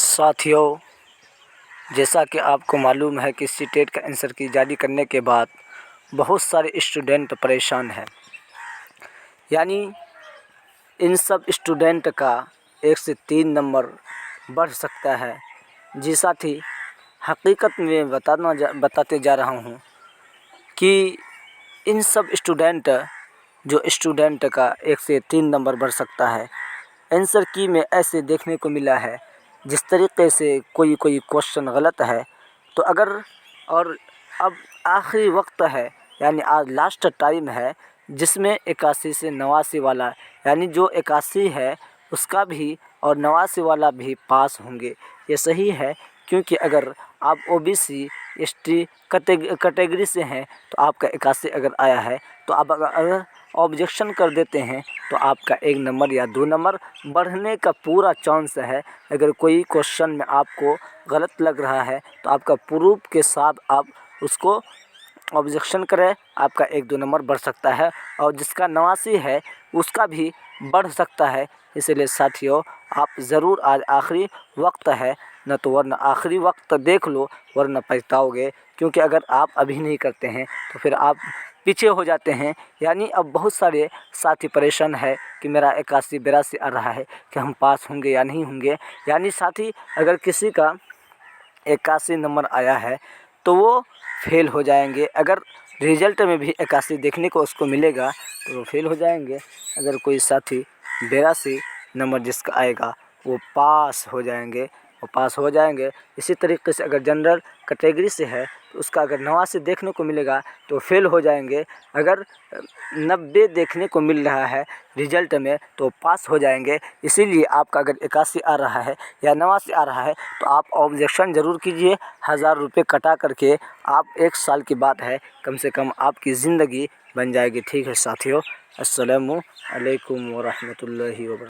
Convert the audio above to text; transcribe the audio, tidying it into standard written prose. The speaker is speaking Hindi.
साथियों, जैसा कि आपको मालूम है कि सीटेट का आंसर की जारी करने के बाद बहुत सारे स्टूडेंट परेशान हैं। यानी इन सब स्टूडेंट का 1 से 3 नंबर बढ़ सकता है। जी साथी, हकीकत में बताते जा रहा हूँ कि इन सब स्टूडेंट का 1 से 3 नंबर बढ़ सकता है। आंसर की में ऐसे देखने को मिला है, जिस तरीक़े से कोई क्वेश्चन गलत है तो अगर और अब आखिरी वक्त है, यानी आज लास्ट टाइम है, जिसमें 81 से 89 वाला, यानी जो 81 है उसका भी और 89 वाला भी पास होंगे। ये सही है, क्योंकि अगर आप ओबीसी एसटी कैटेगरी से हैं तो आपका 81 अगर आया है तो आप अगर ऑब्जेक्शन कर देते हैं तो आपका 1 नंबर या 2 नंबर बढ़ने का पूरा चांस है। अगर कोई क्वेश्चन में आपको गलत लग रहा है तो आपका प्रूफ के साथ आप उसको ऑब्जेक्शन करें, आपका 1-2 नंबर बढ़ सकता है, और जिसका 89 है उसका भी बढ़ सकता है। इसलिए साथियों, आप ज़रूर, आज आखिरी वक्त है न, तो वरना आखिरी वक्त देख लो, वरना पछताओगे। क्योंकि अगर आप अभी नहीं करते हैं तो फिर आप पीछे हो जाते हैं। यानी अब बहुत सारे साथी परेशान है कि मेरा 81-82 आ रहा है कि हम पास होंगे या नहीं होंगे। यानी साथी, अगर किसी का 81 नंबर आया है तो वो फेल हो जाएंगे। अगर रिजल्ट में भी 81 देखने को उसको मिलेगा तो वो फेल हो जाएंगे। अगर कोई साथी 82 नंबर जिसका आएगा वो पास हो जाएंगे। इसी तरीके से अगर जनरल कैटेगरी से है तो उसका अगर 89 देखने को मिलेगा तो फेल हो जाएंगे। अगर 90 देखने को मिल रहा है रिजल्ट में तो पास हो जाएंगे। इसीलिए आपका अगर 81 आ रहा है या 89 आ रहा है तो आप ऑब्जेक्शन ज़रूर कीजिए। 1000 रुपये कटा करके आप 1 साल की बात है, कम से कम आपकी ज़िंदगी बन जाएगी। ठीक है साथियों, अस्सलामु अलैकुम व रहमतुल्लाहि व बरकातहू।